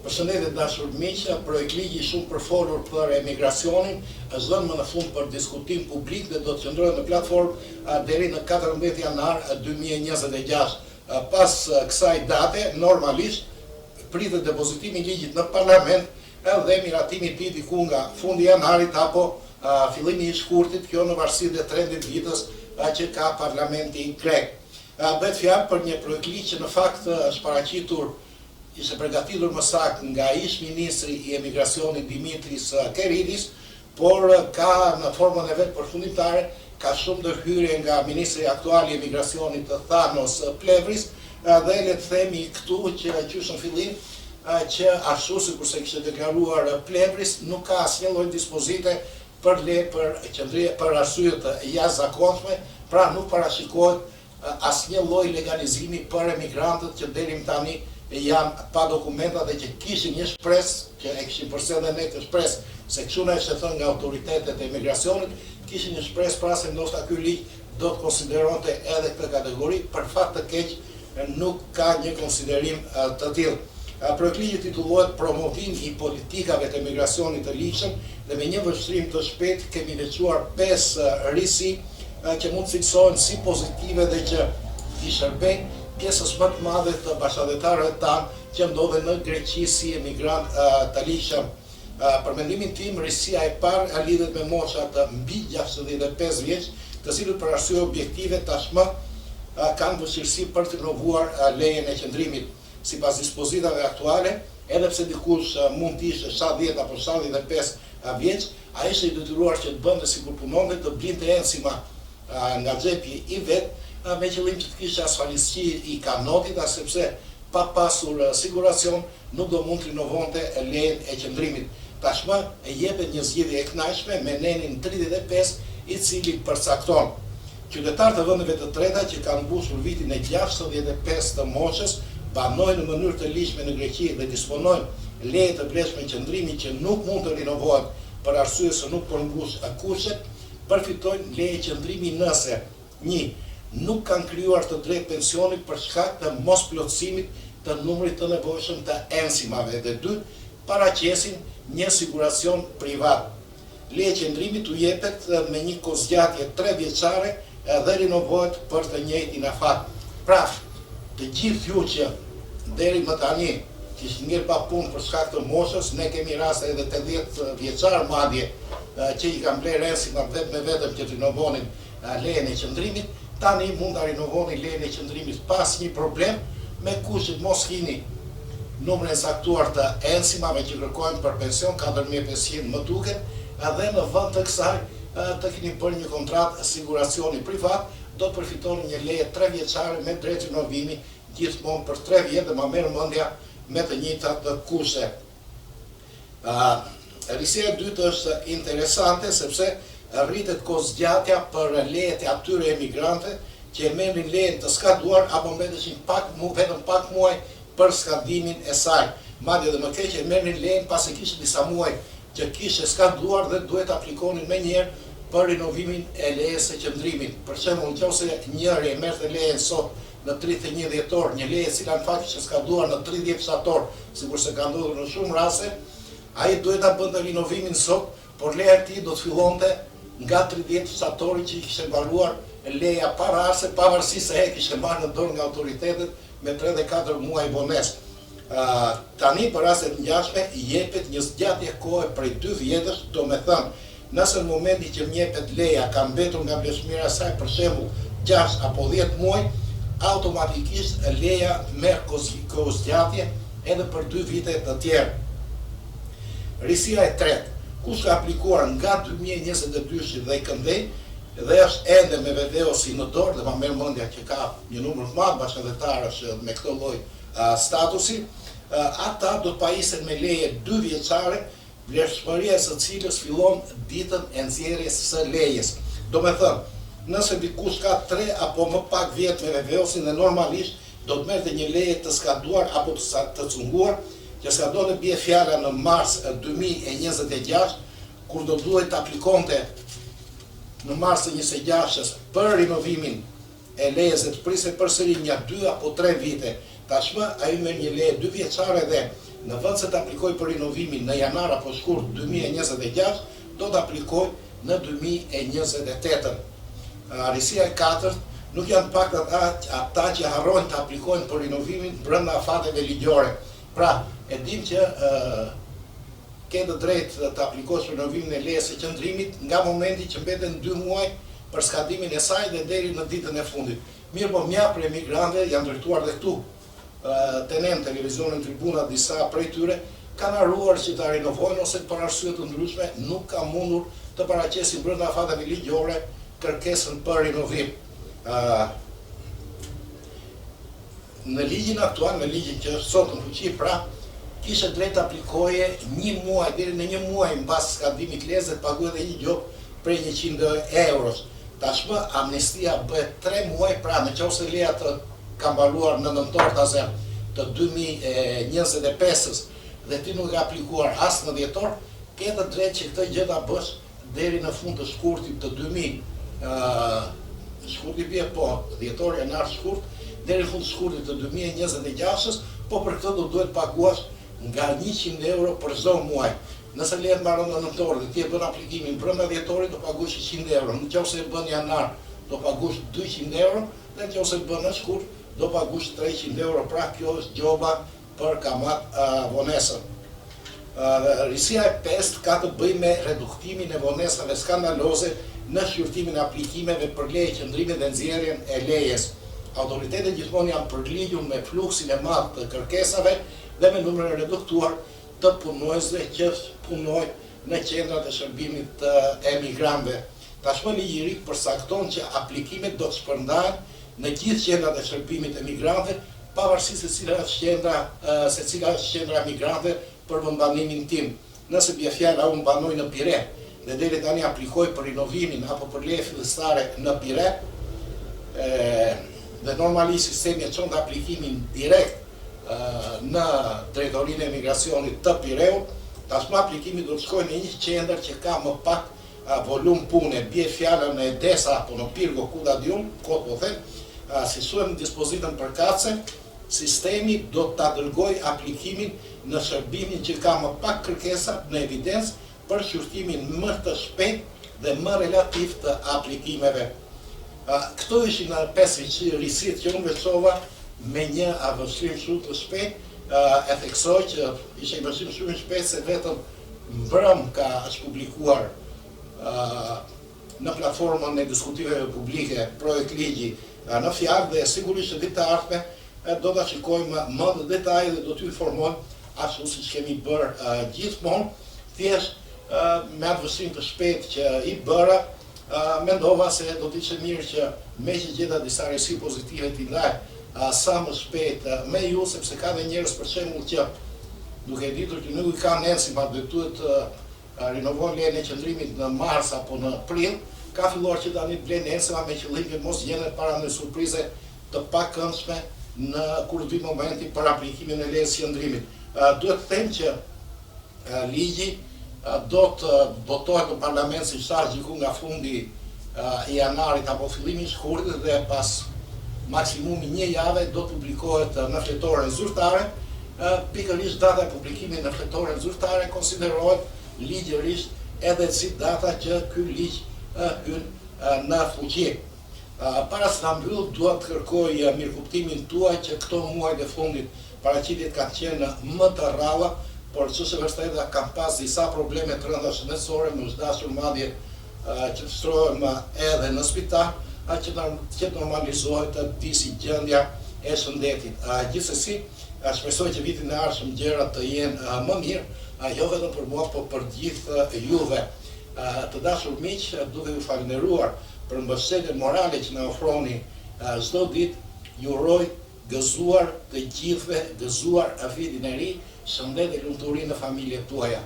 Përshëndetje dashur miq, projekt ligji shumë përfolur për emigracionin është dhënë më në fund për diskutim publik dhe do të qëndrohet në platformë deri në 14 janar 2026. Pas kësaj date, normalisht pritet depozitimi i ligjit në parlament dhe miratimi i tij diku nga fundi i janarit apo fillimi i shkurtit, kjo në varësi të trendit vitës që ka parlamenti grek. Bëhet fjalë për një projekt ligj që në fakt është paraqitur, ishte përgatitur më saktë nga ish ministri i emigracionit Dimitris Keridis, por ka në formën e vet përfundimtare ka shumë ndërhyrje nga ministri aktual i emigracionit Thanos Plevris dhe le të themi këtu që qysh në fillim që ashtu sikurse kishte deklaruar Plevris nuk ka asnjë lloj dispozite për qëndrije për arsye të jashtëzakonshme, pra nuk parashikohet asnjë lloj legalizimi për emigrantët që deri më tani janë pa dokumenta dhe që kishin një shpresë, që e kishin përsëri ne këtë shpresë, se kështu na ishte thënë nga autoritetet e emigracionit, kishin një shpresë pra se ndoshta ky ligj do të konsideronte edhe këtë kategori, për fat të keq nuk ka një konsiderim të tillë. Projekt ligji titullohet Promovim i politikave të emigracionit të ligjshëm dhe me një vështrim të shpejtë kemi lecuar 5 risi që mund të fiksohen si pozitive dhe që i shërbejnë pjesës më të madhe të bashkëdhetarëve tanë që ndodhen në Greqi si emigrant të ligjshëm. Për mendimin tim, risia e parë lidhet me moshat mbi 65 vjeç, të cilët për arsye objektive tashmë kanë vështirësi për të rinovuar lejen e qëndrimit. Sipas dispozitave aktuale, edhe pse dikush mund të ishte 70 apo 75 vjeç, ai ishte i detyruar që të bënte sikur punonte, të blinte ensima nga xhepi i vet, me qëllim që të kishte asfalisësi i kanotit, sepse pa pasur siguracion nuk do mund të rinovonte lejen e qëndrimit. Tashmë e jepet një zgjidhje e kënaqshme me nenin 35 i cili përcakton qytetarët e vendeve të treta që kanë mbushur vitin e 65 të moshës, banojnë në mënyrë të ligjshme në Greqi dhe disponojnë leje të brendshme qëndrimi që nuk mund të rinovohet për arsye se nuk përmbush kushtet, përfitojnë leje qëndrimi nëse 1. Nuk kanë krijuar të drejtë pensionit për shkak të mosplotësimit të numrit të nevojshëm të ensimave dhe 2. Paraqesin një siguracion privat. Leja qëndrimit u jepet me një kohëzgjatje 3 vjeçare dhe rinovohet për të njëjtin afat. Pra, të gjithë ju që deri më tani kishin ngel pa punë për shkak të moshës, ne kemi raste edhe 80 vjeçar madje që i kanë blerë ensimat vetëm me vetëm që të rinovonin lejen e qëndrimit. Tani mund të rinovoni lejen e qëndrimit pas një problem, me kushtet mos hini numrin e saktuar të ensimave që kërkojnë për pension, 4500 më duket, edhe në vend të kësaj të keni bërë një kontratë siguracioni privat, do të përfitoni një leje 3 vjeçare me drejt rinovimi gjithmonë për 3 vjet dhe ma merr mendja me të njëjtat kushte. Risia e dytë është interesante sepse rritet kohëzgjatja për lejet e atyre emigrante që merrin lejen të skaduar apo mbeteshin vetëm pak muaj për skadimin e saj. Madje edhe më keq e merrin lejen pasi kishin disa muaj që kishte skaduar dhe duhet aplikonin menjëherë për rinovimin e lejes së qëndrimit. Për shembull, nëse njëri e merrte lejen sot në 31 dhjetor, një leje e cila në fakt ishte skaduar në 30 shtator, sikurse ka ndodhur në shumë raste, ai duhet ta bënte rinovimin sot, por leja e tij do të fillonte nga 30 shtatori që i kishte mbaruar leja para ase, pavarësisht se e kishte marrë në dorë nga autoritetet me 3 dhe 4 muaj vonesë. Tani për rastet ngjashme jepet një zgjatje kohe prej 2 vjetësh, do me thënë, nëse në momentin që më jepet leja ka mbetur nga vlefshmëria e saj për shembull 6 apo 10 muaj, automatikisht leja merr kohëzgjatje edhe për 2 vite të tjerë. Risia e tretë, kush ka aplikuar nga 2022 dhe i këndej dhe është ende me VDO-si në dorë dhe ma merr mendja që ka një numër të madh bashkëdhetarësh me këtë lloj statusi, ata do të pajisen me leje 2 vjeçare, vlefshmëria e së cilës fillon ditën e nxjerrjes së lejes. Do me thënë, nëse dikush ka 3 apo më pak vjet me VDO-sin dhe normalisht do të merrte një leje të skaduar apo të cunguar, që ska do të bje fjala në mars 2026, kur do duhet të aplikonte në mars 2026 për rinovimin e lejes dhe të priste përsëri një 2 apo 3 vite. Tashmë ai merr një leje 2 vjeçare dhe në vend se të aplikoj për rinovimin në janar apo shkurt 2026, do të aplikoj në 2028. Risia e katërt, nuk janë pak ata që harrojnë të aplikojnë për rinovimin brenda afateve ligjore. Pra, e dim që ke të drejtë të aplikosh për rinovimin e lejes së qëndrimit nga momenti që mbeten 2 muaj për skadimin e saj dhe deri në ditën e fundit. Mirë po mja për emigrantëve janë drejtuar dhe këtu tenem televizionin Tribuna, disa prej tyre kanë harruar që ta rinovojnë ose për arsye të ndryshme nuk ka mundur të paraqesin brenda afateve ligjore kërkesën për rinovim. Në ligjin aktual, në ligjin që sot në fuqi, pra, kishe drejt aplikoje 1 muaj, deri në 1 muaj mbas skadimit lejes dhe të paguaj dhe një gjop prej 100 euros. Tashmë amnestia bëhet 3 muaj, pra në qoftë se leja të ka mbaruar në nëntor të 2025-s dhe ti nuk ka aplikuar as në dhjetor, ke të drejtë që këtë gjë ta bësh deri në fund të shkurtit të dhjetor janar shkurt, deri në fund të shkurtit të 2026-s, po për këtë do duhet paguash nga 100 euro për çdo muaj. Nëse lejet mbaron në nëntor dhe ti e bën aplikimin brenda dhjetorit, do paguash 100 euro. Nëse e bën janar, do paguash 200 euro, dhe nëse e bën në shkurt, do paguash 300 euro. Pra kjo është gjoba për kamat vonesën. Risia e 5 ka të bëjë me reduktimin e vonesave skandaloze në shqyrtimin e aplikimeve për leje qëndrimit dhe nxjerrjen e lejes. Autoritetet gjithmonë janë përligjur me fluksin e madh të kërkesave dhe me numrin e reduktuar të punojësve që punojnë në qendrat e shërbimit të emigrantëve. Tashmë ligji i ri përcakton që aplikimet do të shpërndahen në gjithë qendrat e shërbimit të emigrantëve, pavarësisht se cila është qendra e emigrantëve për vendbanimin tim. Nëse bie fjala unë banoj në Pire dhe deri tani aplikoj për rinovimin apo për leje fillestare në Pire, dhe normalisht sistemi e çon aplikimin direkt në drejtorinë e emigracionit të Pireut, tashmë aplikimi do të shkojë në një qendër që ka më pak volum pune, bie fjala në Edesa apo në Pirgo, ku da diun, kot po them, si thuhem në dispozitën përkatëse, sistemi do ta dërgoj aplikimin në shërbimin që ka më pak kërkesa në evidencë për shqyrtimin më të shpejt dhe më relativ të aplikimeve. Këto ishin 5 risitë që unë veçova me një avështrim shumë të shpejt, e theksoj që ishte një vështrim shumë shpejt se vetëm mbrëm ka është publikuar në platformën e diskutimeve publike projekt ligji në fjalë dhe sigurisht që ditë të ardhme do ta shikojmë më në detaj dhe do t'ju informojmë ashtu siç kemi bërë gjithmonë, thjesht me atë vështrim të shpejt që i bëra, mendova se do t'ishte mirë që me që gjeta disa risi pozitive t'i ndaj sa më shpejt me ju, sepse ka dhe njerëz për shembull që duke ditur që nuk i kanë ensima dhe duhet rinovojnë lejen e qëndrimit në mars apo në prill, ka filluar që tani të blenë ensima me qëllim që mos gjenet para në surprize të pakëndshme në kur vi momenti për aplikimin e lejës së qëndrimit. Duhet të them që ligji do të votohet në parlament si shtash diku nga fundi i janarit apo fillimi i shkurtit dhe pas maksimumi 1 jave do të publikohet në fletoren zyrtare. Pikërisht data e publikimit në fletoren zyrtare konsiderohet ligjërisht edhe si data që ky ligj hyn në fuqi. Para se ta mbyll, dua të kërkoj mirëkuptimin tuaj që këto muajt e fundit paraqitjet kanë qenë më të rralla, por çështja e vërtetë kanë pas disa probleme të rënda shëndetësore, më është dashur madje që të shtrohem edhe në spital, që normalizohet të visi gjendja e shëndetit. Gjithsesi, shpresoj që vitin e ardhshëm gjërat të jenë më mirë, jo vetëm për mua, por për gjithë juve. Të dashur miq, duke ju falënderuar për mbështetjen morale që na ofroni çdo ditë, ju uroj gëzuar të gjithëve, gëzuar vitin e ri, shëndet e lumturi në familjet tuaja.